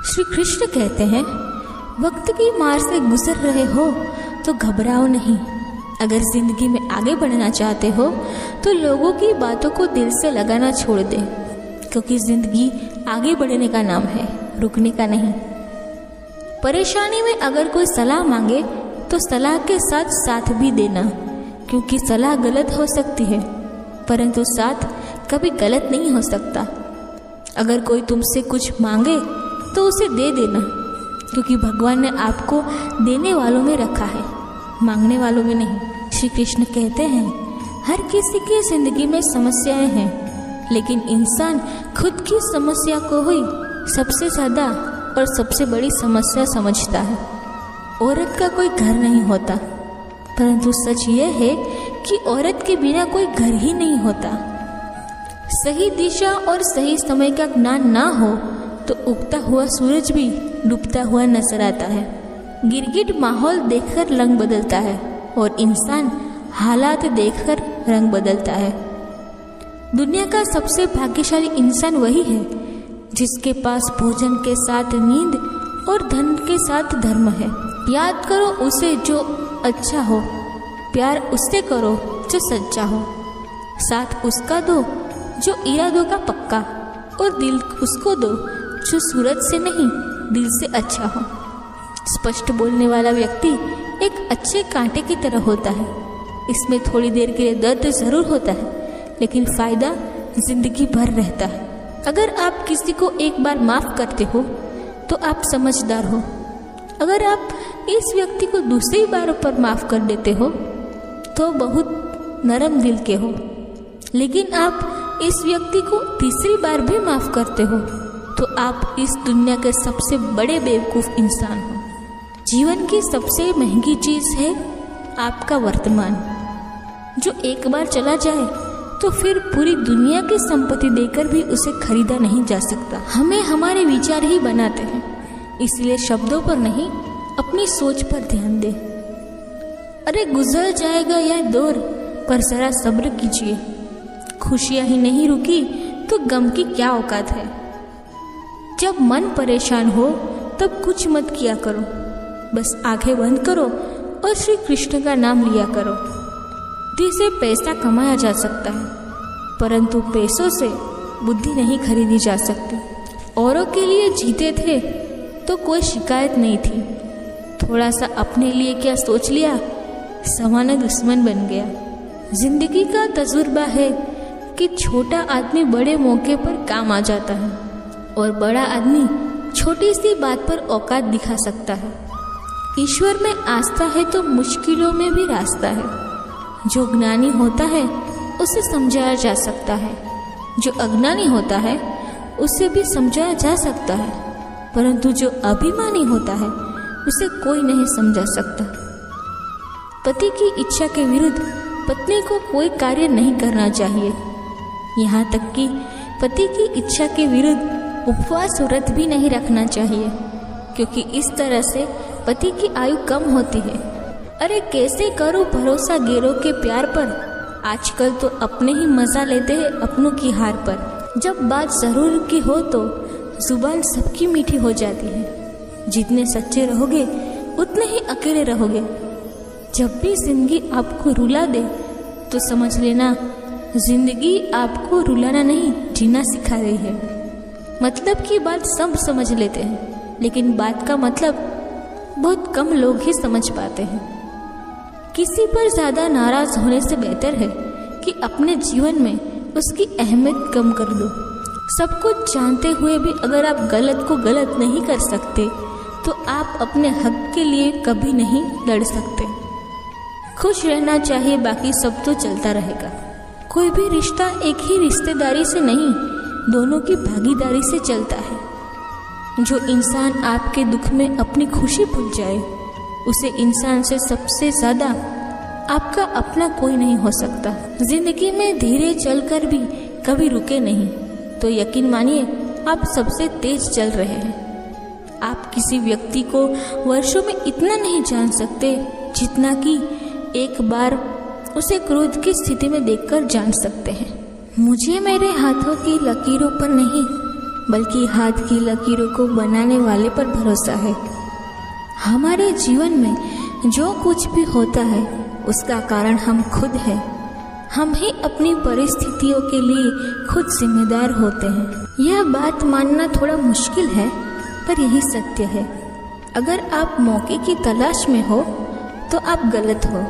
श्री कृष्ण कहते हैं, वक्त की मार से गुजर रहे हो तो घबराओ नहीं। अगर जिंदगी में आगे बढ़ना चाहते हो तो लोगों की बातों को दिल से लगाना छोड़ दे, क्योंकि जिंदगी आगे बढ़ने का नाम है, रुकने का नहीं। परेशानी में अगर कोई सलाह मांगे तो सलाह के साथ साथ भी देना, क्योंकि सलाह गलत हो सकती है परंतु साथ कभी गलत नहीं हो सकता। अगर कोई तुमसे कुछ मांगे तो उसे दे देना, क्योंकि भगवान ने आपको देने वालों में रखा है, मांगने वालों में नहीं। श्री कृष्ण कहते हैं, हर किसी की जिंदगी में समस्याएं हैं, लेकिन इंसान खुद की समस्या को ही सबसे ज़्यादा और सबसे बड़ी समस्या समझता है। औरत का कोई घर नहीं होता, परंतु सच यह है कि औरत के बिना कोई घर ही नहीं होता। सही दिशा और सही समय का ज्ञान ना हो तो उगता हुआ सूरज भी डूबता हुआ नजर आता है। गिरगिट माहौल देखकर रंग बदलता है और इंसान हालात देखकर रंग बदलता है। दुनिया का सबसे भाग्यशाली इंसान वही है जिसके पास भोजन के साथ नींद और धन के साथ धर्म है। याद करो उसे जो अच्छा हो, प्यार उससे करो जो सच्चा हो, साथ उसका दो जो इरादों का पक्का, और दिल उसको दो जो सूरत से नहीं दिल से अच्छा हो। स्पष्ट बोलने वाला व्यक्ति एक अच्छे कांटे की तरह होता है। इसमें थोड़ी देर के लिए दर्द जरूर होता है, लेकिन फायदा जिंदगी भर रहता है। अगर आप किसी को एक बार माफ करते हो तो आप समझदार हो। अगर आप इस व्यक्ति को दूसरी बार पर माफ कर देते हो तो बहुत नरम दिल के हो। लेकिन आप इस व्यक्ति को तीसरी बार भी माफ करते हो तो आप इस दुनिया के सबसे बड़े बेवकूफ इंसान हो। जीवन की सबसे महंगी चीज है आपका वर्तमान, जो एक बार चला जाए तो फिर पूरी दुनिया की संपत्ति देकर भी उसे खरीदा नहीं जा सकता। हमें हमारे विचार ही बनाते हैं, इसलिए शब्दों पर नहीं अपनी सोच पर ध्यान दे। अरे गुजर जाएगा यह दौर, पर जरा सब्र कीजिए। खुशियां ही नहीं रुकी तो गम की क्या औकात है। जब मन परेशान हो तब कुछ मत किया करो, बस आंखें बंद करो और श्री कृष्ण का नाम लिया करो। बुद्धि से पैसा कमाया जा सकता है, परंतु पैसों से बुद्धि नहीं खरीदी जा सकती। औरों के लिए जीते थे तो कोई शिकायत नहीं थी, थोड़ा सा अपने लिए क्या सोच लिया, समाना दुश्मन बन गया। जिंदगी का तजुर्बा है कि छोटा आदमी बड़े मौके पर काम आ जाता है और बड़ा आदमी छोटी सी बात पर औकात दिखा सकता है। ईश्वर में आस्था है तो मुश्किलों में भी रास्ता है। जो ज्ञानी होता है उसे समझाया जा सकता है, जो अज्ञानी होता है उसे भी समझाया जा सकता है, परंतु जो अभिमानी होता है उसे कोई नहीं समझा सकता। पति की इच्छा के विरुद्ध पत्नी को कोई कार्य नहीं करना चाहिए। यहाँ तक कि पति की इच्छा के विरुद्ध उपवास व्रत भी नहीं रखना चाहिए, क्योंकि इस तरह से पति की आयु कम होती है। अरे कैसे करो भरोसा गैरों के प्यार पर, आजकल तो अपने ही मजा लेते हैं अपनों की हार पर। जब बात जरूर की हो तो जुबान सबकी मीठी हो जाती है। जितने सच्चे रहोगे उतने ही अकेले रहोगे। जब भी जिंदगी आपको रुला दे तो समझ लेना जिंदगी आपको रुलाना नहीं जीना सिखा रही है। मतलब की बात सब समझ लेते हैं, लेकिन बात का मतलब बहुत कम लोग ही समझ पाते हैं। किसी पर ज्यादा नाराज होने से बेहतर है कि अपने जीवन में उसकी अहमियत कम कर दो। सब कुछ जानते हुए भी अगर आप गलत को गलत नहीं कर सकते तो आप अपने हक के लिए कभी नहीं लड़ सकते। खुश रहना चाहिए, बाकी सब तो चलता रहेगा। कोई भी रिश्ता एक ही रिश्तेदारी से नहीं, दोनों की भागीदारी से चलता है। जो इंसान आपके दुख में अपनी खुशी भूल जाए, उसे इंसान से सबसे ज्यादा आपका अपना कोई नहीं हो सकता। जिंदगी में धीरे चलकर भी कभी रुके नहीं, तो यकीन मानिए आप सबसे तेज चल रहे हैं। आप किसी व्यक्ति को वर्षों में इतना नहीं जान सकते जितना कि एक बार उसे क्रोध की स्थिति में देखकर जान सकते हैं। मुझे मेरे हाथों की लकीरों पर नहीं, बल्कि हाथ की लकीरों को बनाने वाले पर भरोसा है। हमारे जीवन में जो कुछ भी होता है उसका कारण हम खुद हैं। हम ही अपनी परिस्थितियों के लिए खुद जिम्मेदार होते हैं। यह बात मानना थोड़ा मुश्किल है, पर यही सत्य है। अगर आप मौके की तलाश में हो तो आप गलत हो,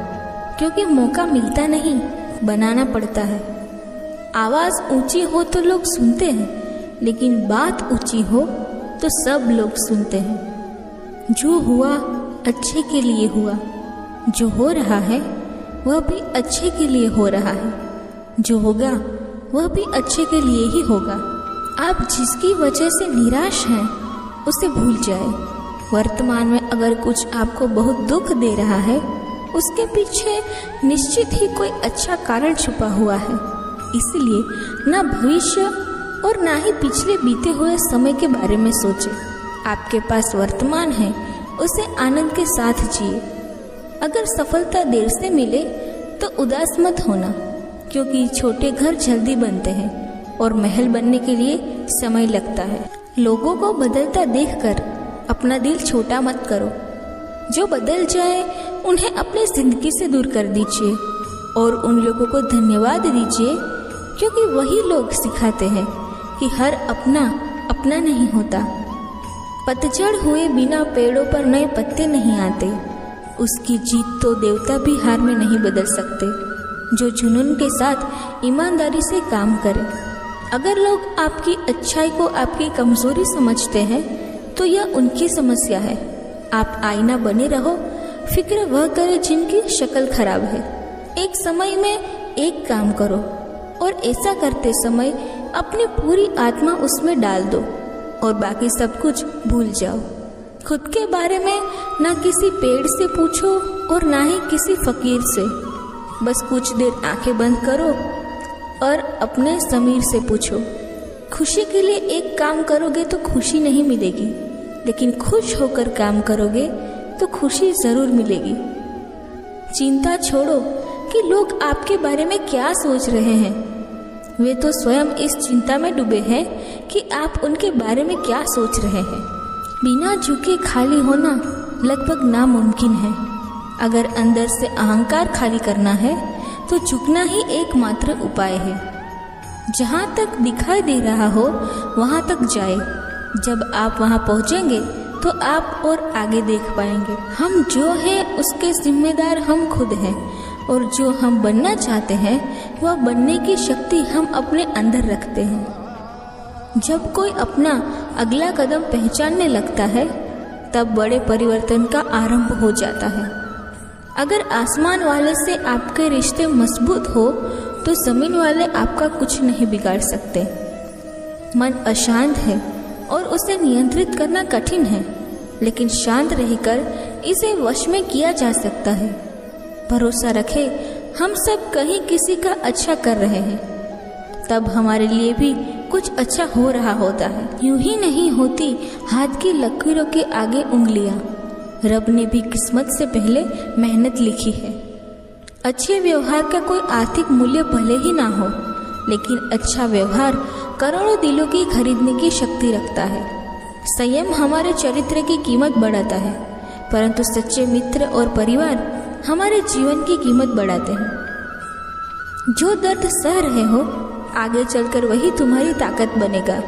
क्योंकि मौका मिलता नहीं, बनाना पड़ता है। आवाज़ ऊंची हो तो लोग सुनते हैं, लेकिन बात ऊंची हो तो सब लोग सुनते हैं। जो हुआ अच्छे के लिए हुआ, जो हो रहा है वह भी अच्छे के लिए हो रहा है, जो होगा वह भी अच्छे के लिए ही होगा। आप जिसकी वजह से निराश हैं उसे भूल जाए। वर्तमान में अगर कुछ आपको बहुत दुख दे रहा है, उसके पीछे निश्चित ही कोई अच्छा कारण छुपा हुआ है। इसलिए ना भविष्य और ना ही पिछले बीते हुए समय के बारे में सोचें। आपके पास वर्तमान है, उसे आनंद के साथ जिए। अगर सफलता देर से मिले तो उदास मत होना, क्योंकि छोटे घर जल्दी बनते हैं और महल बनने के लिए समय लगता है। लोगों को बदलता देखकर अपना दिल छोटा मत करो। जो बदल जाए उन्हें अपनी जिंदगी से दूर कर दीजिए और उन लोगों को धन्यवाद दीजिए, क्योंकि वही लोग सिखाते हैं कि हर अपना अपना नहीं होता। पतझड़ हुए बिना पेड़ों पर नए पत्ते नहीं आते। उसकी जीत तो देवता भी हार में नहीं बदल सकते, जो जुनून के साथ ईमानदारी से काम करे। अगर लोग आपकी अच्छाई को आपकी कमजोरी समझते हैं तो यह उनकी समस्या है। आप आईना बने रहो, फिक्र वह करे जिनकी शक्ल खराब है। एक समय में एक काम करो और ऐसा करते समय अपनी पूरी आत्मा उसमें डाल दो और बाकी सब कुछ भूल जाओ। खुद के बारे में ना किसी पेड़ से पूछो और ना ही किसी फकीर से। बस कुछ देर आंखें बंद करो और अपने ज़मीर से पूछो। खुशी के लिए एक काम करोगे तो खुशी नहीं मिलेगी, लेकिन खुश होकर काम करोगे तो खुशी जरूर मिलेगी। चिंता छोड़ो कि लोग आपके बारे में क्या सोच रहे हैं। वे तो स्वयं इस चिंता में डूबे हैं कि आप उनके बारे में क्या सोच रहे हैं। बिना झुके खाली होना लगभग नामुमकिन है। अगर अंदर से अहंकार खाली करना है तो झुकना ही एकमात्र उपाय है। जहाँ तक दिखाई दे रहा हो वहाँ तक जाए। जब आप वहाँ पहुँचेंगे तो आप और आगे देख पाएंगे। हम जो हैं उसके जिम्मेदार हम खुद हैं, और जो हम बनना चाहते हैं वह बनने की शक्ति हम अपने अंदर रखते हैं। जब कोई अपना अगला कदम पहचानने लगता है तब बड़े परिवर्तन का आरंभ हो जाता है। अगर आसमान वाले से आपके रिश्ते मजबूत हो तो जमीन वाले आपका कुछ नहीं बिगाड़ सकते। मन अशांत है और उसे नियंत्रित करना कठिन है, लेकिन शांत रहकर इसे वश में किया जा सकता है। भरोसा रखें, हम सब कहीं किसी का अच्छा कर रहे हैं, तब हमारे लिए भी कुछ अच्छा हो रहा होता है। यूं ही नहीं होती हाथ की लकीरों के आगे उंगलियां। रब ने भी किस्मत से पहले मेहनत लिखी है। अच्छे व्यवहार का कोई आर्थिक मूल्य भले ही ना हो, लेकिन अच्छा व्यवहार करोड़ों दिलों की खरीदने की शक्ति रखता है। संयम हमारे चरित्र की कीमत बढ़ाता है, परंतु सच्चे मित्र और परिवार हमारे जीवन की कीमत बढ़ाते हैं। जो दर्द सह रहे हो, आगे चलकर वही तुम्हारी ताकत बनेगा।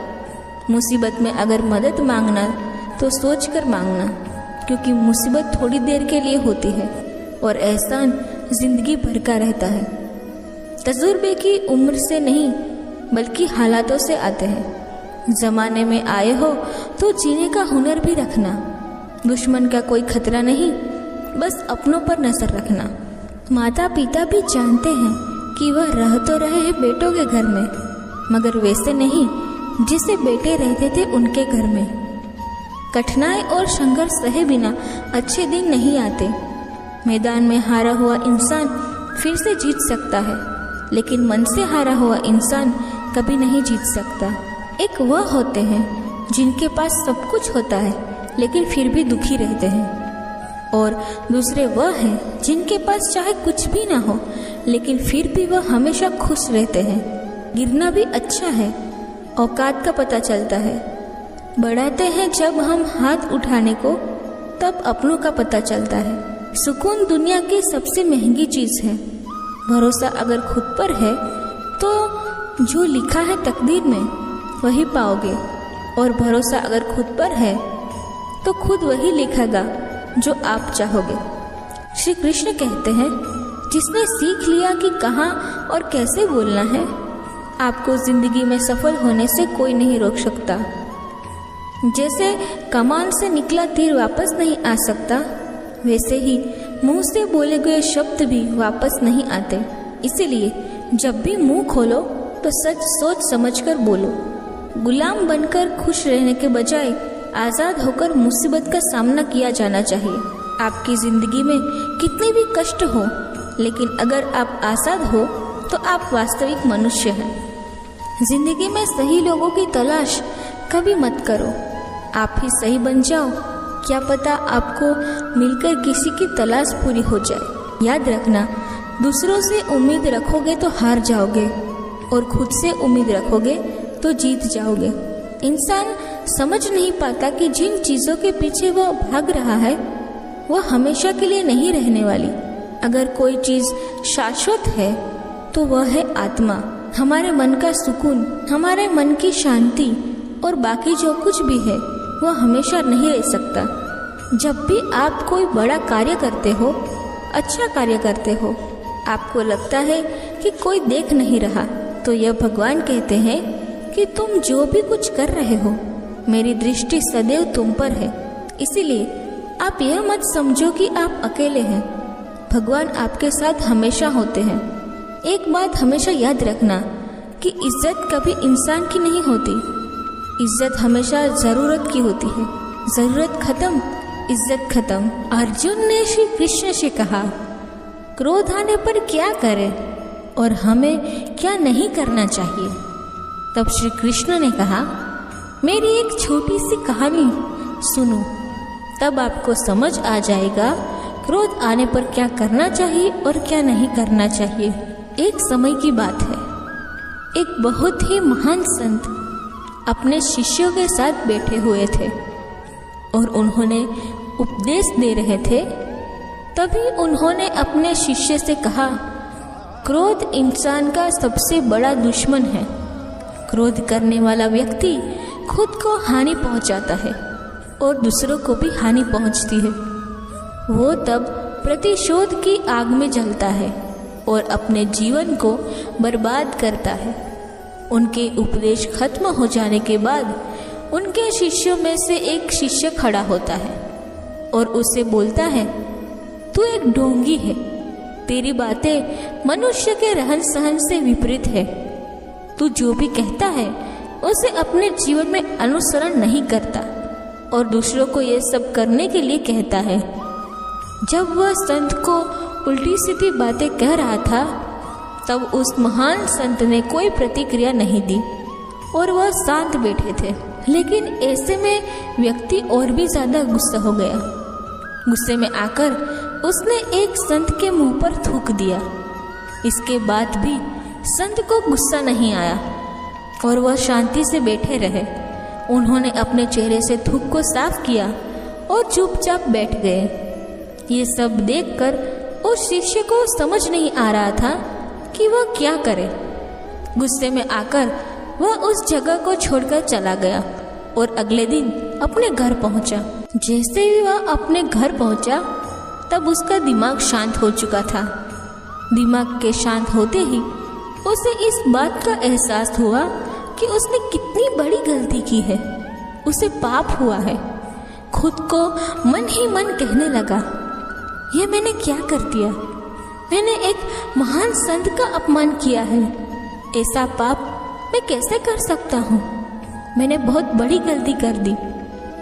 मुसीबत में अगर मदद मांगना तो सोच कर मांगना, क्योंकि मुसीबत थोड़ी देर के लिए होती है और एहसान जिंदगी भर का रहता है। तजुर्बे की उम्र से नहीं बल्कि हालातों से आते हैं। जमाने में आए हो तो जीने का हुनर भी रखना। दुश्मन का कोई खतरा नहीं, बस अपनों पर नजर रखना। माता पिता भी जानते हैं कि वह रह तो रहे हैं बेटों के घर में, मगर वैसे नहीं जिसे बेटे रहते थे उनके घर में। कठिनाई और संघर्ष सहे बिना अच्छे दिन नहीं आते। मैदान में हारा हुआ इंसान फिर से जीत सकता है, लेकिन मन से हारा हुआ इंसान कभी नहीं जीत सकता। एक वह होते हैं जिनके पास सब कुछ होता है लेकिन फिर भी दुखी रहते हैं, और दूसरे वह हैं जिनके पास चाहे कुछ भी ना हो लेकिन फिर भी वह हमेशा खुश रहते हैं। गिरना भी अच्छा है औकात का पता चलता है। बढ़ाते हैं जब हम हाथ उठाने को, तब अपनों का पता चलता है। सुकून दुनिया की सबसे महंगी चीज़ है। भरोसा अगर खुद पर है तो जो लिखा है तकदीर में वही पाओगे, और भरोसा अगर खुद पर है तो खुद वही लिखेगा जो आप चाहोगे। श्री कृष्ण कहते हैं, जिसने सीख लिया कि कहाँ और कैसे बोलना है, आपको जिंदगी में सफल होने से कोई नहीं रोक सकता। जैसे कमान से निकला तीर वापस नहीं आ सकता, वैसे ही मुंह से बोले गए शब्द भी वापस नहीं आते। इसीलिए जब भी मुंह खोलो तो सच सोच समझकर बोलो। गुलाम बनकर खुश रहने के बजाय आज़ाद होकर मुसीबत का सामना किया जाना चाहिए। आपकी ज़िंदगी में कितने भी कष्ट हो, लेकिन अगर आप आज़ाद हो तो आप वास्तविक मनुष्य हैं। ज़िंदगी में सही लोगों की तलाश कभी मत करो, आप ही सही बन जाओ। क्या पता आपको मिलकर किसी की तलाश पूरी हो जाए। याद रखना, दूसरों से उम्मीद रखोगे तो हार जाओगे, और खुद से उम्मीद रखोगे तो जीत जाओगे। इंसान समझ नहीं पाता कि जिन चीज़ों के पीछे वह भाग रहा है वह हमेशा के लिए नहीं रहने वाली। अगर कोई चीज़ शाश्वत है तो वह है आत्मा, हमारे मन का सुकून, हमारे मन की शांति, और बाकी जो कुछ भी है वह हमेशा नहीं रह सकता। जब भी आप कोई बड़ा कार्य करते हो, अच्छा कार्य करते हो, आपको लगता है कि कोई देख नहीं रहा, तो यह भगवान कहते हैं कि तुम जो भी कुछ कर रहे हो, मेरी दृष्टि सदैव तुम पर है। इसीलिए आप यह मत समझो कि आप अकेले हैं, भगवान आपके साथ हमेशा होते हैं। एक बात हमेशा याद रखना कि इज्जत कभी इंसान की नहीं होती, इज्जत हमेशा ज़रूरत की होती है। ज़रूरत खत्म, इज्जत खत्म। अर्जुन ने श्री कृष्ण से कहा, क्रोध आने पर क्या करें और हमें क्या नहीं करना चाहिए। तब श्री कृष्ण ने कहा, मेरी एक छोटी सी कहानी सुनो, तब आपको समझ आ जाएगा क्रोध आने पर क्या करना चाहिए और क्या नहीं करना चाहिए। एक समय की बात है, एक बहुत ही महान संत अपने शिष्यों के साथ बैठे हुए थे और उन्होंने उपदेश दे रहे थे। तभी उन्होंने अपने शिष्य से कहा, क्रोध इंसान का सबसे बड़ा दुश्मन है। क्रोध करने वाला व्यक्ति खुद को हानि पहुंचाता है और दूसरों को भी हानि पहुंचती है। वो तब प्रतिशोध की आग में जलता है और अपने जीवन को बर्बाद करता है। उनके उपदेश खत्म हो जाने के बाद उनके शिष्यों में से एक शिष्य खड़ा होता है और उससे बोलता है, तू एक ढोंगी है, तेरी बातें मनुष्य के रहन सहन से विपरीत है। तू जो भी कहता है उसे अपने जीवन में अनुसरण नहीं करता और दूसरों को ये सब करने के लिए कहता है। जब वह संत को उल्टी सीधी बातें कह रहा था, तब उस महान संत ने कोई प्रतिक्रिया नहीं दी और वह शांत बैठे थे। लेकिन ऐसे में व्यक्ति और भी ज्यादा गुस्सा हो गया। गुस्से में आकर उसने एक संत के मुंह पर थूक दिया। इसके बाद भी संत को गुस्सा नहीं आया और वह शांति से बैठे रहे। उन्होंने अपने चेहरे से थूक को साफ किया और चुपचाप बैठ गए। ये सब देखकर उस शिष्य को समझ नहीं आ रहा था कि वह क्या करे। गुस्से में आकर वह उस जगह को छोड़कर चला गया और अगले दिन अपने घर पहुंचा। जैसे ही वह अपने घर पहुंचा, तब उसका दिमाग शांत हो चुका था। दिमाग के शांत होते ही उसे इस बात का एहसास हुआ कि उसने कितनी बड़ी गलती की है। उसे पाप हुआ है। खुद को मन ही मन कहने लगा, यह मैंने क्या कर दिया? मैंने एक महान संत का अपमान किया है। ऐसा पाप मैं कैसे कर सकता हूँ? मैंने बहुत बड़ी गलती कर दी।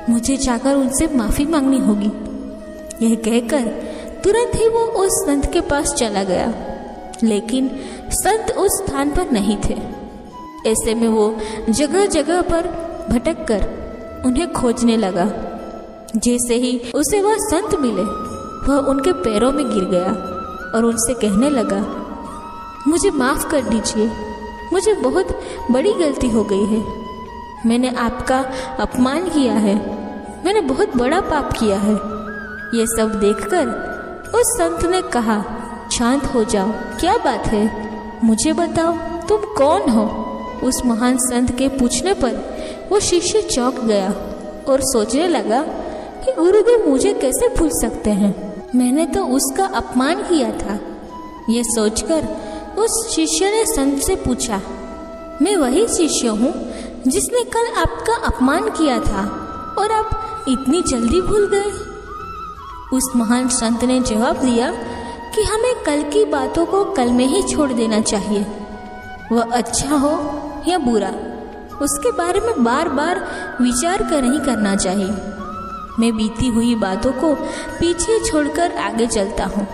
मुझे जाकर उनसे माफ़ी मांगनी होगी। यह कहकर तुरंत ही वो उस संत के पास चला गया, लेकिन संत उस स्थान पर नहीं थे। ऐसे में वो जगह जगह पर भटक कर उन्हें खोजने लगा। जैसे ही उसे वह संत मिले, वह उनके पैरों में गिर गया और उनसे कहने लगा, मुझे माफ़ कर दीजिए, मुझे बहुत बड़ी गलती हो गई है। मैंने आपका अपमान किया है, मैंने बहुत बड़ा पाप किया है। ये सब देखकर उस संत ने कहा, शांत हो जाओ, क्या बात है, मुझे बताओ तुम कौन हो। उस महान संत के पूछने पर वो शिष्य चौंक गया और सोचने लगा कि गुरुदेव मुझे कैसे भूल सकते हैं, मैंने तो उसका अपमान किया था। ये सोचकर उस शिष्य ने संत से पूछा, मैं वही शिष्य हूँ जिसने कल आपका अपमान किया था और आप इतनी जल्दी भूल गए। उस महान संत ने जवाब दिया कि हमें कल की बातों को कल में ही छोड़ देना चाहिए। वह अच्छा हो या बुरा, उसके बारे में बार बार विचार कर नहीं करना चाहिए। मैं बीती हुई बातों को पीछे छोड़कर आगे चलता हूँ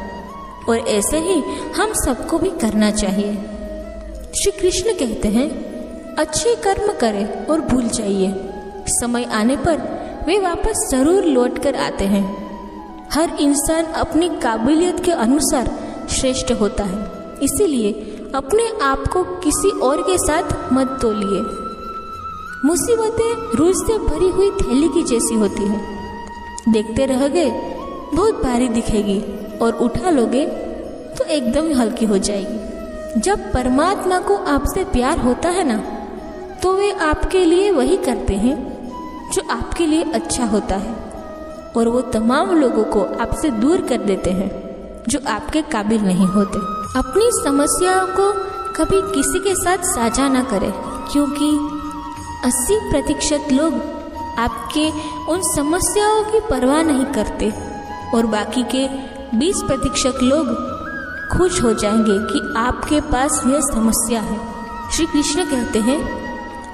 और ऐसे ही हम सबको भी करना चाहिए। श्री कृष्ण कहते हैं, अच्छे कर्म करें और भूल जाइए, समय आने पर वे वापस जरूर लौट कर आते हैं। हर इंसान अपनी काबिलियत के अनुसार श्रेष्ठ होता है, इसीलिए अपने आप को किसी और के साथ मत तोलिए। मुसीबतें रूज से भरी हुई थैली की जैसी होती हैं, देखते रह गए बहुत भारी दिखेगी और उठा लोगे तो एकदम हल्की हो जाएगी। जब परमात्मा को आपसे प्यार होता है ना, तो वे आपके लिए वही करते हैं जो आपके लिए अच्छा होता है, और वो तमाम लोगों को आपसे दूर कर देते हैं जो आपके काबिल नहीं होते। अपनी समस्याओं को कभी किसी के साथ साझा ना करें, क्योंकि 80% लोग आपके उन समस्याओं की परवाह नहीं करते और बाकी के 20% लोग खुश हो जाएंगे कि आपके पास यह समस्या है। श्री कृष्ण कहते हैं,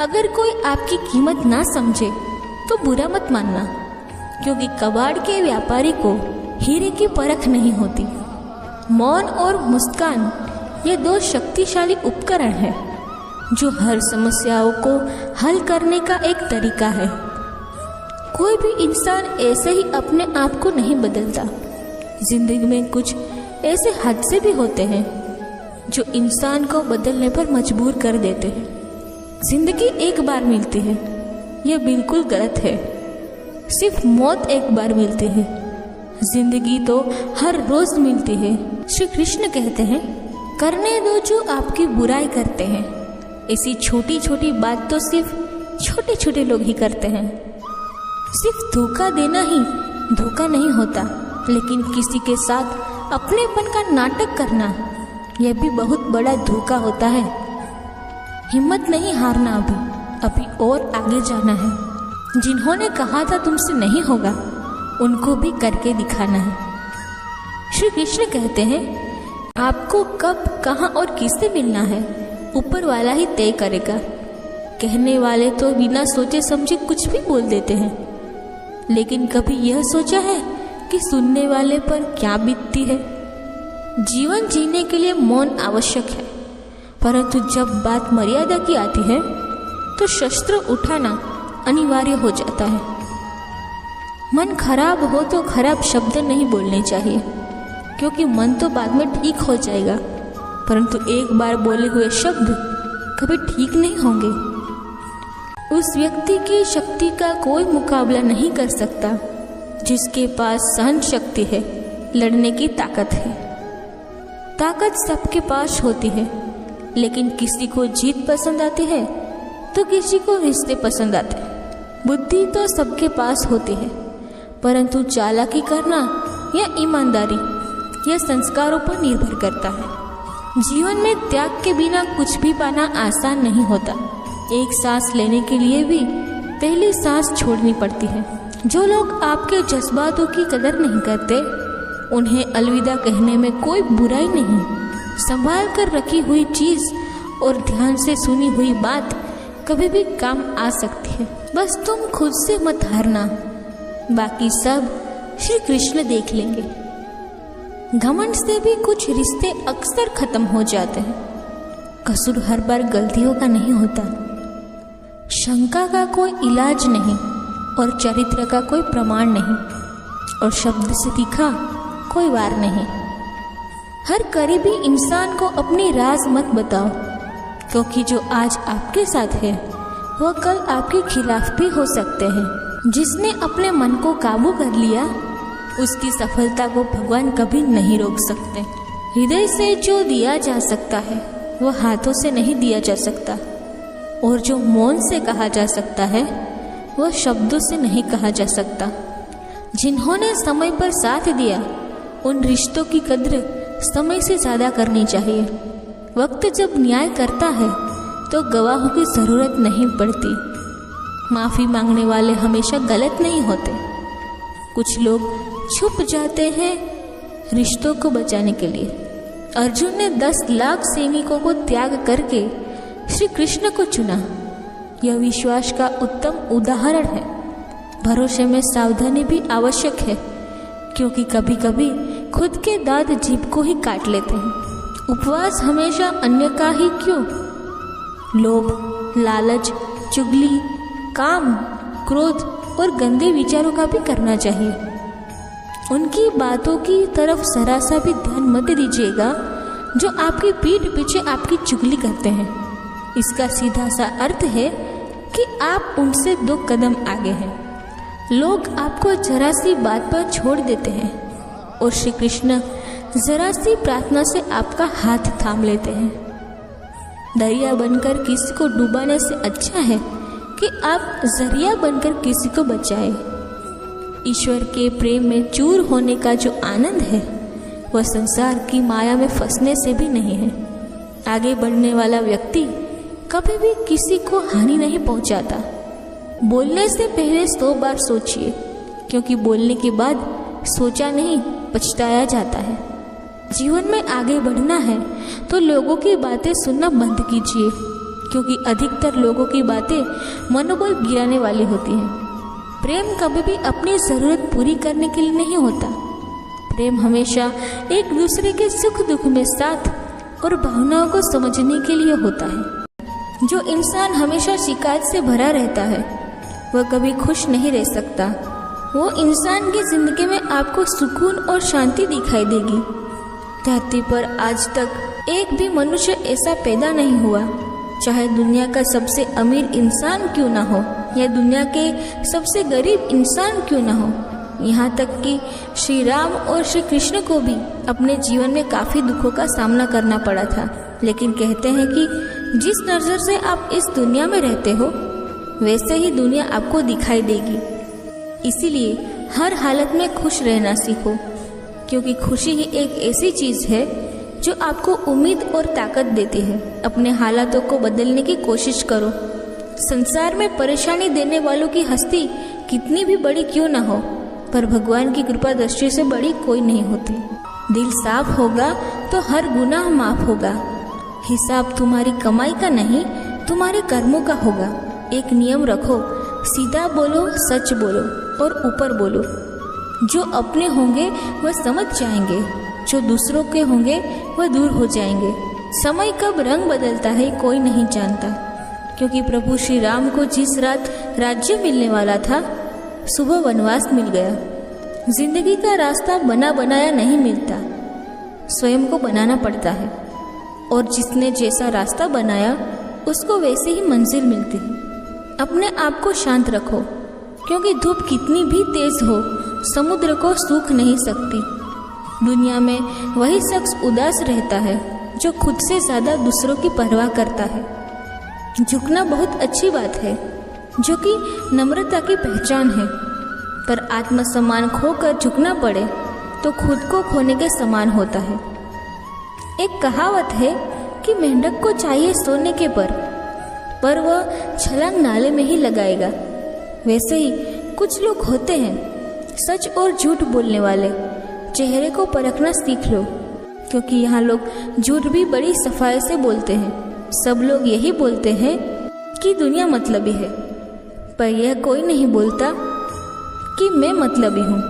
अगर कोई आपकी कीमत ना समझे तो बुरा मत मानना, क्योंकि कबाड़ के व्यापारी को हीरे की परख नहीं होती। मौन और मुस्कान ये 2 शक्तिशाली उपकरण हैं जो हर समस्याओं को हल करने का एक तरीका है। कोई भी इंसान ऐसे ही अपने आप को नहीं बदलता। जिंदगी में कुछ ऐसे हादसे भी होते हैं जो इंसान को बदलने पर मजबूर कर देते हैं। जिंदगी एक बार मिलती है, यह बिल्कुल गलत है। सिर्फ मौत एक बार मिलती है, जिंदगी तो हर रोज मिलती है। श्री कृष्ण कहते हैं, करने दो जो आपकी बुराई करते हैं। ऐसी छोटी छोटी बात तो सिर्फ छोटे छोटे लोग ही करते हैं। सिर्फ धोखा देना ही धोखा नहीं होता, लेकिन किसी के साथ अपनेपन का नाटक करना यह भी बहुत बड़ा धोखा होता है। हिम्मत नहीं हारना, अभी और आगे जाना है। जिन्होंने कहा था तुमसे नहीं होगा, उनको भी करके दिखाना है। श्री कृष्ण कहते हैं, आपको कब, कहाँ और किससे मिलना है ऊपर वाला ही तय करेगा। कहने वाले तो बिना सोचे समझे कुछ भी बोल देते हैं, लेकिन कभी यह सोचा है कि सुनने वाले पर क्या बीतती है। जीवन जीने के लिए मौन आवश्यक है, परंतु जब बात मर्यादा की आती है तो शस्त्र उठाना अनिवार्य हो जाता है। मन खराब हो तो खराब शब्द नहीं बोलने चाहिए, क्योंकि मन तो बाद में ठीक हो जाएगा, परंतु एक बार बोले हुए शब्द कभी ठीक नहीं होंगे। उस व्यक्ति की शक्ति का कोई मुकाबला नहीं कर सकता जिसके पास सहन शक्ति है, लड़ने की ताकत है। ताकत सबके पास होती है, लेकिन किसी को जीत पसंद आती है तो किसी को रिश्ते पसंद आते हैं। बुद्धि तो सबके पास होती है, परंतु चालाकी करना या ईमानदारी यह संस्कारों पर निर्भर करता है। जीवन में त्याग के बिना कुछ भी पाना आसान नहीं होता। एक सांस लेने के लिए भी पहली सांस छोड़नी पड़ती है। जो लोग आपके जज्बातों की कदर नहीं करते, उन्हें अलविदा कहने में कोई बुराई नहीं। संभाल कर रखी हुई चीज और ध्यान से सुनी हुई बात कभी भी काम आ सकती है। बस तुम खुद से मत हारना, बाकी सब श्री कृष्ण देख लेंगे। घमंड से भी कुछ रिश्ते अक्सर खत्म हो जाते हैं। कसूर हर बार गलतियों का नहीं होता। शंका का कोई इलाज नहीं और चरित्र का कोई प्रमाण नहीं, और शब्द से तीखा कोई वार नहीं। हर करीबी इंसान को अपनी राज मत बताओ, क्योंकि जो आज आपके साथ है वह कल आपके खिलाफ भी हो सकते हैं। जिसने अपने मन को काबू कर लिया, उसकी सफलता को भगवान कभी नहीं रोक सकते। हृदय से जो दिया जा सकता है वह हाथों से नहीं दिया जा सकता, और जो मौन से कहा जा सकता है वह शब्दों से नहीं कहा जा सकता। जिन्होंने समय पर साथ दिया, उन रिश्तों की कद्र समय से ज़्यादा करनी चाहिए। वक्त जब न्याय करता है तो गवाहों की ज़रूरत नहीं पड़ती। माफ़ी मांगने वाले हमेशा गलत नहीं होते। कुछ लोग छुप जाते हैं रिश्तों को बचाने के लिए। अर्जुन ने 10 लाख सैनिकों को त्याग करके श्री कृष्ण को चुना। यह विश्वास का उत्तम उदाहरण है। भरोसे में सावधानी भी आवश्यक है, क्योंकि कभी कभी खुद के दांत जीभ को ही काट लेते हैं। उपवास हमेशा अन्य का ही क्यों, लोभ, लालच, चुगली, काम, क्रोध और गंदे विचारों का भी करना चाहिए। उनकी बातों की तरफ जरा सा भी ध्यान मत दीजिएगा जो आपकी पीठ पीछे आपकी चुगली करते हैं। इसका सीधा सा अर्थ है कि आप उनसे 2 कदम आगे हैं। लोग आपको जरा सी बात पर छोड़ देते हैं और श्री कृष्ण जरा सी प्रार्थना से आपका हाथ थाम लेते हैं। दरिया बनकर किसी को डुबाने से अच्छा है कि आप जरिया बनकर किसी को बचाएं। ईश्वर के प्रेम में चूर होने का जो आनंद है वह संसार की माया में फंसने से भी नहीं है। आगे बढ़ने वाला व्यक्ति कभी भी किसी को हानि नहीं पहुंचाता। बोलने से पहले 100 बार सोचिए, क्योंकि बोलने के बाद सोचा नहीं पछताया जाता है। जीवन में आगे बढ़ना है तो लोगों की बातें सुनना बंद कीजिए, क्योंकि अधिकतर लोगों की बातें मनोबल गिराने वाली होती हैं। प्रेम कभी भी अपनी ज़रूरत पूरी करने के लिए नहीं होता। प्रेम हमेशा एक दूसरे के सुख दुख में साथ और भावनाओं को समझने के लिए होता है। जो इंसान हमेशा शिकायत से भरा रहता है वह कभी खुश नहीं रह सकता। वो इंसान की जिंदगी में आपको सुकून और शांति दिखाई देगी। धरती पर आज तक एक भी मनुष्य ऐसा पैदा नहीं हुआ, चाहे दुनिया का सबसे अमीर इंसान क्यों ना हो या दुनिया के सबसे गरीब इंसान क्यों ना हो। यहाँ तक कि श्री राम और श्री कृष्ण को भी अपने जीवन में काफ़ी दुखों का सामना करना पड़ा था, लेकिन कहते हैं कि जिस नज़र से आप इस दुनिया में रहते हो वैसे ही दुनिया आपको दिखाई देगी। इसीलिए हर हालत में खुश रहना सीखो, क्योंकि खुशी ही एक ऐसी चीज़ है जो आपको उम्मीद और ताकत देती है। अपने हालातों को बदलने की कोशिश करो। संसार में परेशानी देने वालों की हस्ती कितनी भी बड़ी क्यों ना हो, पर भगवान की कृपा दृष्टि से बड़ी कोई नहीं होती। दिल साफ होगा तो हर गुनाह माफ होगा। हिसाब तुम्हारी कमाई का नहीं, तुम्हारे कर्मों का होगा। एक नियम रखो, सीधा बोलो, सच बोलो और ऊपर बोलो। जो अपने होंगे वह समझ जाएंगे, जो दूसरों के होंगे वह दूर हो जाएंगे। समय कब रंग बदलता है कोई नहीं जानता, क्योंकि प्रभु श्री राम को जिस रात राज्य मिलने वाला था सुबह वनवास मिल गया। जिंदगी का रास्ता बना बनाया नहीं मिलता, स्वयं को बनाना पड़ता है, और जिसने जैसा रास्ता बनाया उसको वैसे ही मंजिल मिलती है। अपने आप को शांत रखो, क्योंकि धूप कितनी भी तेज हो समुद्र को सूख नहीं सकती। दुनिया में वही शख्स उदास रहता है जो खुद से ज़्यादा दूसरों की परवाह करता है। झुकना बहुत अच्छी बात है, जो कि नम्रता की पहचान है, पर आत्मसम्मान खोकर झुकना पड़े तो खुद को खोने के समान होता है। एक कहावत है कि मेंढक को चाहिए सोने के पर वह छलांग नाले में ही लगाएगा। वैसे ही कुछ लोग होते हैं सच और झूठ बोलने वाले। चेहरे को परखना सीख लो, क्योंकि यहाँ लोग झूठ भी बड़ी सफाई से बोलते हैं। सब लोग यही बोलते हैं कि दुनिया मतलबी है, पर यह कोई नहीं बोलता कि मैं मतलबी हूँ।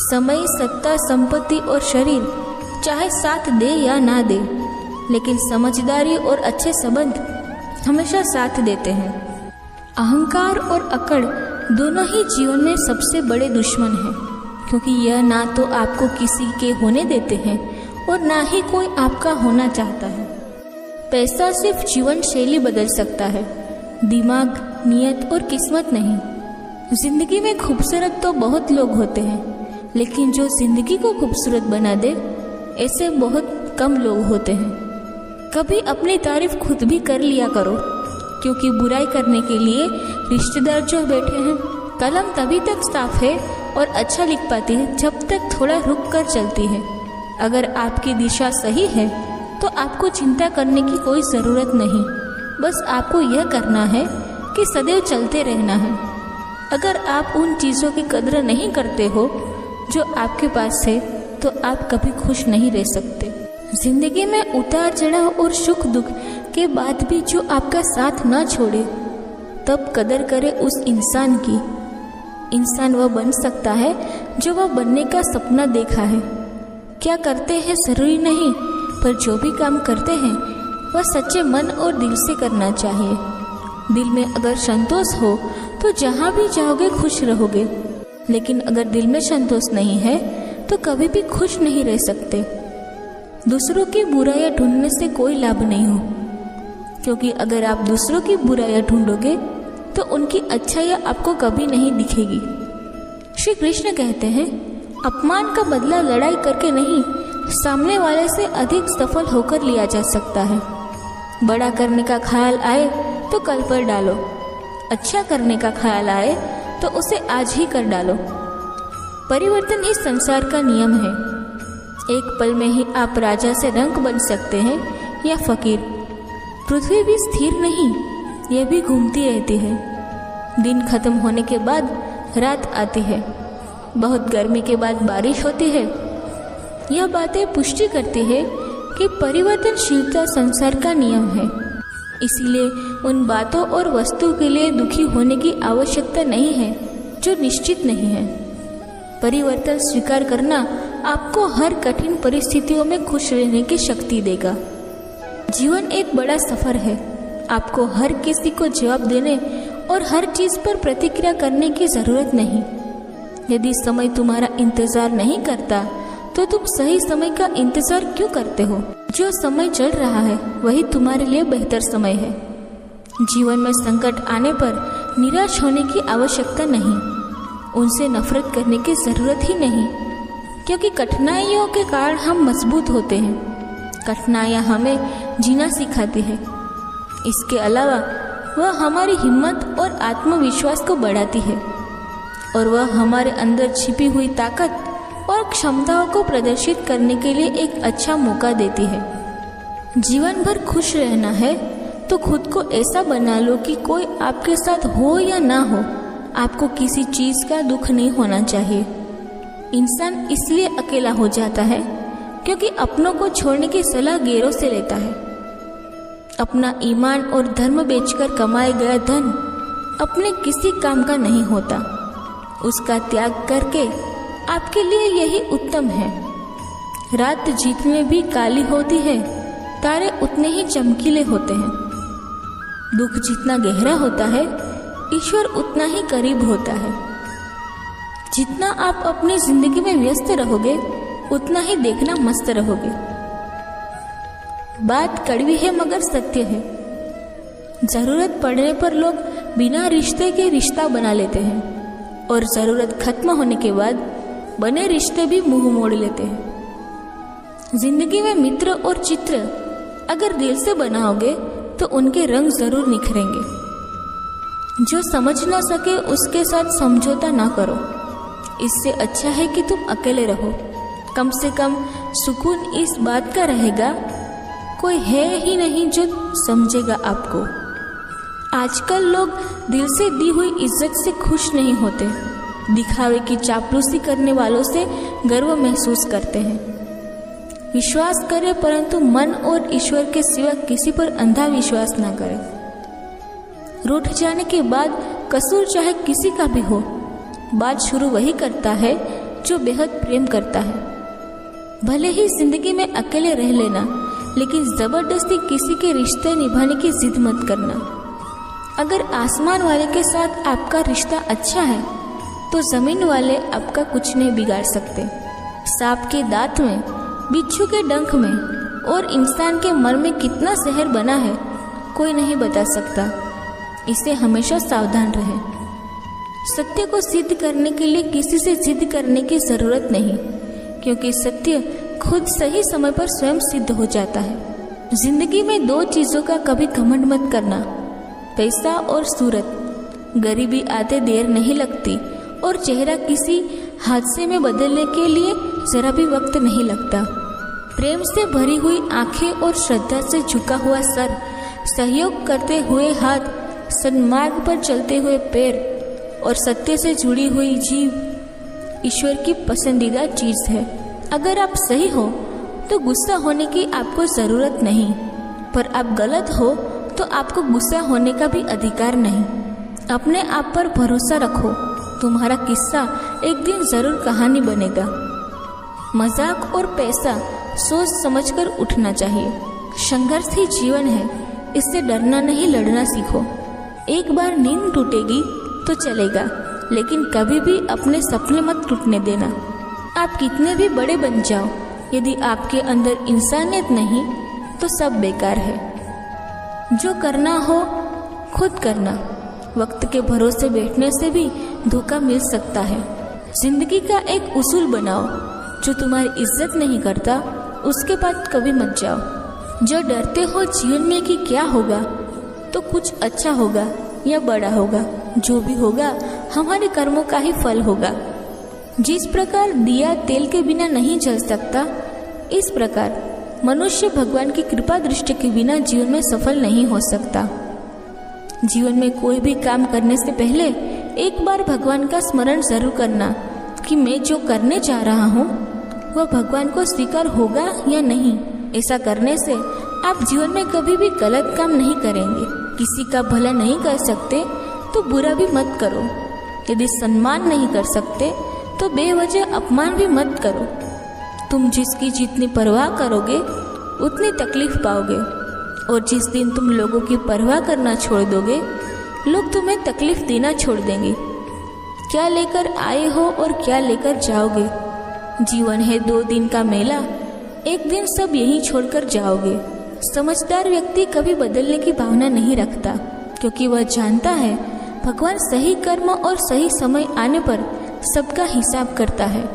समय, सत्ता, संपत्ति और शरीर चाहे साथ दे या ना दे, लेकिन समझदारी और अच्छे संबंध हमेशा साथ देते हैं। अहंकार और अकड़ दोनों ही जीवन में सबसे बड़े दुश्मन हैं, क्योंकि यह ना तो आपको किसी के होने देते हैं और ना ही कोई आपका होना चाहता है। पैसा सिर्फ जीवन शैली बदल सकता है, दिमाग, नियत और किस्मत नहीं। जिंदगी में खूबसूरत तो बहुत लोग होते हैं, लेकिन जो जिंदगी को खूबसूरत बना दे ऐसे बहुत कम लोग होते हैं। कभी अपनी तारीफ खुद भी कर लिया करो, क्योंकि बुराई करने के लिए रिश्तेदार जो बैठे हैं। कलम तभी तक साफ है और अच्छा लिख पाती है जब तक थोड़ा रुक कर चलती है। अगर आपकी दिशा सही है तो आपको चिंता करने की कोई ज़रूरत नहीं। बस आपको यह करना है कि सदैव चलते रहना है। अगर आप उन चीज़ों की कदर नहीं करते हो जो आपके पास है तो आप कभी खुश नहीं रह सकते। जिंदगी में उतार चढ़ाव और सुख दुख के बाद भी जो आपका साथ ना छोड़े, तब कदर करे उस इंसान की। इंसान वह बन सकता है जो वह बनने का सपना देखा है। क्या करते हैं जरूरी नहीं, पर जो भी काम करते हैं वह सच्चे मन और दिल से करना चाहिए। दिल में अगर संतोष हो तो जहाँ भी जाओगे खुश रहोगे, लेकिन अगर दिल में संतोष नहीं है तो कभी भी खुश नहीं रह सकते। दूसरों की बुराइयां ढूंढने से कोई लाभ नहीं हो, क्योंकि अगर आप दूसरों की बुराइयां ढूंढोगे तो उनकी अच्छाइयां आपको कभी नहीं दिखेगी। श्री कृष्ण कहते हैं, अपमान का बदला लड़ाई करके नहीं, सामने वाले से अधिक सफल होकर लिया जा सकता है। बड़ा करने का ख्याल आए तो कल पर डालो, अच्छा करने का ख्याल आए तो उसे आज ही कर डालो। परिवर्तन ही संसार का नियम है। एक पल में ही आप राजा से रंक बन सकते हैं या फकीर। पृथ्वी भी स्थिर नहीं, यह भी घूमती रहती है। दिन खत्म होने के बाद रात आती है, बहुत गर्मी के बाद बारिश होती है। यह बातें पुष्टि करती है कि परिवर्तनशीलता संसार का नियम है। इसीलिए उन बातों और वस्तु के लिए दुखी होने की आवश्यकता नहीं है जो निश्चित नहीं है। परिवर्तन स्वीकार करना आपको हर कठिन परिस्थितियों में खुश रहने की शक्ति देगा। जीवन एक बड़ा सफर है। आपको हर किसी को जवाब देने और हर चीज पर प्रतिक्रिया करने की जरूरत नहीं। यदि समय तुम्हारा इंतजार नहीं करता तो तुम सही समय का इंतजार क्यों करते हो? जो समय चल रहा है वही तुम्हारे लिए बेहतर समय है। जीवन में संकट आने पर निराश होने की आवश्यकता नहीं, उनसे नफरत करने की जरूरत ही नहीं, क्योंकि कठिनाइयों के कारण हम मजबूत होते हैं। कठिनाइयाँ हमें जीना सिखाती है। इसके अलावा वह हमारी हिम्मत और आत्मविश्वास को बढ़ाती है, और वह हमारे अंदर छिपी हुई ताकत और क्षमताओं को प्रदर्शित करने के लिए एक अच्छा मौका देती है। जीवन भर खुश रहना है तो खुद को ऐसा बना लो कि कोई आपके साथ हो या ना हो, आपको किसी चीज का दुख नहीं होना चाहिए। इंसान इसलिए अकेला हो जाता है क्योंकि अपनों को छोड़ने की सलाह गैरों से लेता है। अपना ईमान और धर्म बेचकर कमाया गया धन अपने किसी काम का नहीं होता। उसका त्याग करके आपके लिए यही उत्तम है। रात जितने भी काली होती है, तारे उतने ही चमकीले होते हैं। दुख जितना गहरा होता है, ईश्वर उतना ही करीब होता है। जितना आप अपनी जिंदगी में व्यस्त रहोगे, उतना ही देखना मस्त रहोगे। बात कड़वी है मगर सत्य है। जरूरत पड़ने पर लोग बिना रिश्ते के रिश्ता बना लेते हैं, और जरूरत खत्म होने के बाद बने रिश्ते भी मुंह मोड़ लेते हैं। जिंदगी में मित्र और चित्र अगर दिल से बनाओगे तो उनके रंग जरूर निखरेंगे। जो समझ ना सके उसके साथ समझौता ना करो। इससे अच्छा है कि तुम अकेले रहो। कम से कम सुकून इस बात का रहेगा, कोई है ही नहीं जो समझेगा आपको। आजकल लोग दिल से दी हुई इज्जत से खुश नहीं होते, दिखावे की चापलूसी करने वालों से गर्व महसूस करते हैं। विश्वास करें, परंतु मन और ईश्वर के सिवा किसी पर अंधा विश्वास न करें। रूठ जाने के बाद कसूर चाहे किसी का भी हो, बात शुरू वही करता है जो बेहद प्रेम करता है। भले ही जिंदगी में अकेले रह लेना, लेकिन जबरदस्ती किसी के रिश्ते निभाने की जिद मत करना। अगर आसमान वाले के साथ आपका रिश्ता अच्छा है तो जमीन वाले आपका कुछ नहीं बिगाड़ सकते। सांप के दांत में, बिच्छू के डंक में और इंसान के मन में कितना जहर बना है कोई नहीं बता सकता। इससे हमेशा सावधान रहें। सत्य को सिद्ध करने के लिए किसी से जिद करने की जरूरत नहीं, क्योंकि सत्य खुद सही समय पर स्वयं सिद्ध हो जाता है। जिंदगी में दो चीजों का कभी घमंड मत करना, पैसा और सूरत। गरीबी आते देर नहीं लगती और चेहरा किसी हादसे में बदलने के लिए जरा भी वक्त नहीं लगता। प्रेम से भरी हुई आंखें और श्रद्धा से झुका हुआ सर, सहयोग करते हुए हाथ, सन्मार्ग पर चलते हुए पैर और सत्य से जुड़ी हुई जीव ईश्वर की पसंदीदा चीज है। अगर आप सही हो तो गुस्सा होने की आपको जरूरत नहीं, पर आप गलत हो तो आपको गुस्सा होने का भी अधिकार नहीं। अपने आप पर भरोसा रखो, तुम्हारा किस्सा एक दिन जरूर कहानी बनेगा। मजाक और पैसा सोच समझकर उठना चाहिए। संघर्ष ही जीवन है, इससे डरना नहीं, लड़ना सीखो। एक बार नींद टूटेगी तो चलेगा, लेकिन कभी भी अपने सपने मत टूटने देना। आप कितने भी बड़े बन जाओ, यदि आपके अंदर इंसानियत नहीं तो सब बेकार है। जो करना हो खुद करना। वक्त के भरोसे बैठने से भी धोखा मिल सकता है। जिंदगी का एक उसूल बनाओ, जो तुम्हारी इज्जत नहीं करता उसके पास कभी मत जाओ। जो डरते हो जीवन में कि क्या होगा, तो कुछ अच्छा होगा या बड़ा होगा, जो भी होगा हमारे कर्मों का ही फल होगा। जिस प्रकार दिया तेल के बिना नहीं जल सकता, इस प्रकार मनुष्य भगवान की कृपा दृष्टि के बिना जीवन में सफल नहीं हो सकता। जीवन में कोई भी काम करने से पहले एक बार भगवान का स्मरण जरूर करना कि मैं जो करने जा रहा हूँ वह भगवान को स्वीकार होगा या नहीं। ऐसा करने से आप जीवन में कभी भी गलत काम नहीं करेंगे। किसी का भला नहीं कर सकते तो बुरा भी मत करो। यदि सम्मान नहीं कर सकते तो बेवजह अपमान भी मत करो। तुम जिसकी जितनी परवाह करोगे उतनी तकलीफ पाओगे, और जिस दिन तुम लोगों की परवाह करना छोड़ दोगे, लोग तुम्हें तकलीफ देना छोड़ देंगे। क्या लेकर आए हो और क्या लेकर जाओगे? जीवन है 2 दिन का मेला, एक दिन सब यहीं छोड़कर जाओगे। समझदार व्यक्ति कभी बदलने की भावना नहीं रखता, क्योंकि वह जानता है भगवान सही कर्म और सही समय आने पर सबका हिसाब करता है।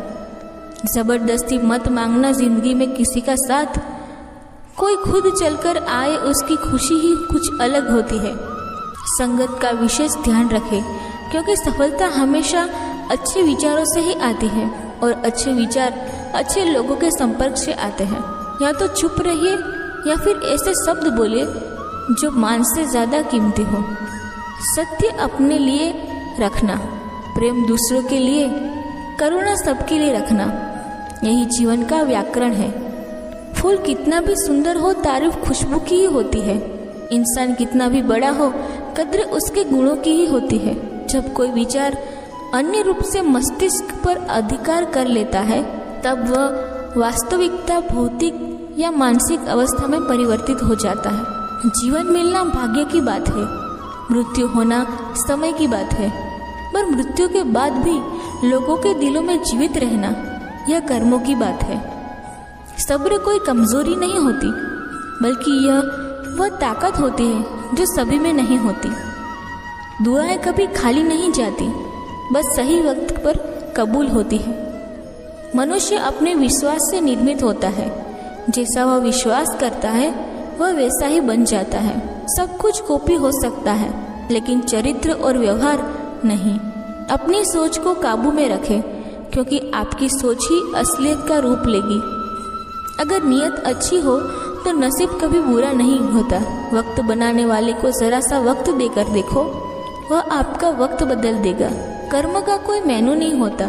जबरदस्ती मत मांगना जिंदगी में किसी का साथ। कोई खुद चलकर आए, उसकी खुशी ही कुछ अलग होती है। संगत का विशेष ध्यान रखें, क्योंकि सफलता हमेशा अच्छे विचारों से ही आती है, और अच्छे विचार अच्छे लोगों के संपर्क से आते हैं। या तो चुप रहिए या फिर ऐसे शब्द बोलिए जो मान से ज्यादा कीमती हो। सत्य अपने लिए रखना, प्रेम दूसरों के लिए, करुणा सबके लिए रखना, यही जीवन का व्याकरण है। फूल कितना भी सुंदर हो, तारीफ खुशबू की ही होती है। इंसान कितना भी बड़ा हो, कद्र उसके गुणों की ही होती है। जब कोई विचार अन्य रूप से मस्तिष्क पर अधिकार कर लेता है, तब वह वास्तविकता भौतिक या मानसिक अवस्था में परिवर्तित हो जाता है। जीवन मिलना भाग्य की बात है, मृत्यु होना समय की बात है, पर मृत्यु के बाद भी लोगों के दिलों में जीवित रहना यह कर्मों की बात है। सब्र कोई कमजोरी नहीं होती, बल्कि यह वह ताकत होती है जो सभी में नहीं होती। दुआएं कभी खाली नहीं जाती, बस सही वक्त पर कबूल होती है। मनुष्य अपने विश्वास से निर्मित होता है। जैसा वह विश्वास करता है वह वैसा ही बन जाता है। सब कुछ कॉपी हो सकता है, लेकिन चरित्र और व्यवहार नहीं। अपनी सोच को काबू में रखें, क्योंकि आपकी सोच ही असलियत का रूप लेगी। अगर नीयत अच्छी हो तो नसीब कभी बुरा नहीं होता। वक्त बनाने वाले को जरा सा वक्त देकर देखो, वह आपका वक्त बदल देगा। कर्म का कोई मेनू नहीं होता,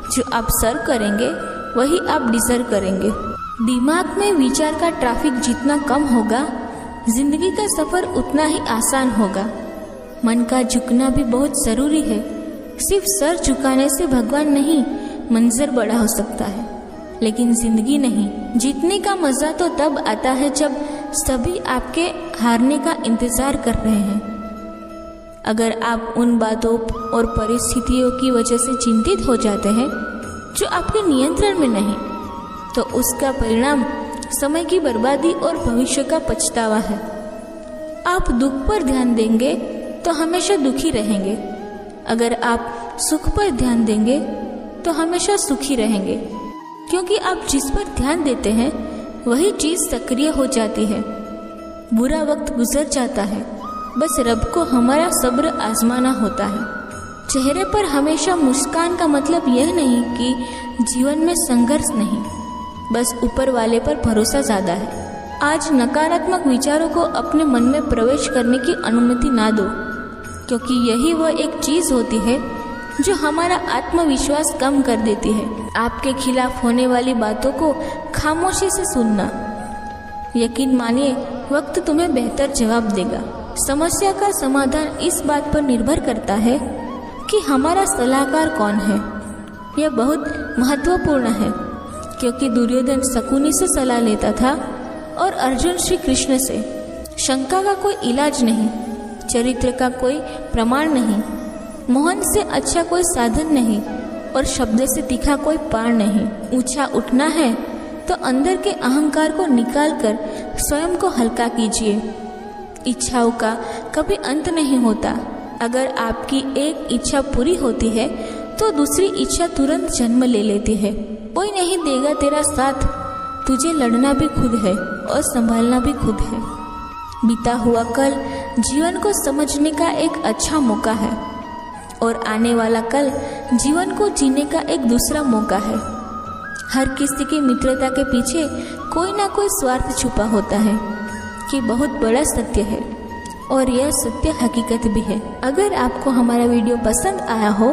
जो आप सर्व करेंगे वही आप डिजर्व करेंगे। दिमाग में विचार का ट्रैफिक जितना कम होगा, जिंदगी का सफर उतना ही आसान होगा। मन का झुकना भी बहुत जरूरी है। सिर्फ सर झुकाने से भगवान नहीं, मंजर बड़ा हो सकता है, लेकिन जिंदगी नहीं। जीतने का मजा तो तब आता है जब सभी आपके हारने का इंतजार कर रहे हैं। अगर आप उन बातों और परिस्थितियों की वजह से चिंतित हो जाते हैं जो आपके नियंत्रण में नहीं, तो उसका परिणाम समय की बर्बादी और भविष्य का पछतावा है। आप दुख पर ध्यान देंगे तो हमेशा दुखी रहेंगे। अगर आप सुख पर ध्यान देंगे तो हमेशा सुखी रहेंगे, क्योंकि आप जिस पर ध्यान देते हैं वही चीज सक्रिय हो जाती है। बुरा वक्त गुजर जाता है, बस रब को हमारा सब्र आजमाना होता है। चेहरे पर हमेशा मुस्कान का मतलब यह नहीं कि जीवन में संघर्ष नहीं, बस ऊपर वाले पर भरोसा ज्यादा है। आज नकारात्मक विचारों को अपने मन में प्रवेश करने की अनुमति ना दो, क्योंकि यही वह एक चीज होती है जो हमारा आत्मविश्वास कम कर देती है। आपके खिलाफ होने वाली बातों को खामोशी से सुनना। यकीन मानिए, वक्त तुम्हें बेहतर जवाब देगा। समस्या का समाधान इस बात पर निर्भर करता है कि हमारा सलाहकार कौन है। यह बहुत महत्वपूर्ण है, क्योंकि दुर्योधन शकुनी से सलाह लेता था और अर्जुन श्री कृष्ण से। शंका का कोई इलाज नहीं, चरित्र का कोई प्रमाण नहीं, मौन से अच्छा कोई साधन नहीं और शब्द से तीखा कोई पार नहीं। ऊंचा उठना है तो अंदर के अहंकार को निकालकर स्वयं को हल्का कीजिए। इच्छाओं का कभी अंत नहीं होता। अगर आपकी एक इच्छा पूरी होती है तो दूसरी इच्छा तुरंत जन्म ले लेती है। कोई नहीं देगा तेरा साथ, तुझे लड़ना भी खुद है और संभालना भी खुद है। बीता हुआ कल जीवन को समझने का एक अच्छा मौका है और आने वाला कल जीवन को जीने का एक दूसरा मौका है। हर किसी की मित्रता के पीछे कोई ना कोई स्वार्थ छुपा होता है कि बहुत बड़ा सत्य है, और यह सत्य हकीकत भी है। अगर आपको हमारा वीडियो पसंद आया हो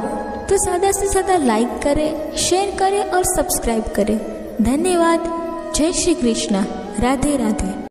तो ज़्यादा से ज़्यादा लाइक करें, शेयर करें और सब्सक्राइब करें। धन्यवाद। जय श्री कृष्ण। राधे राधे।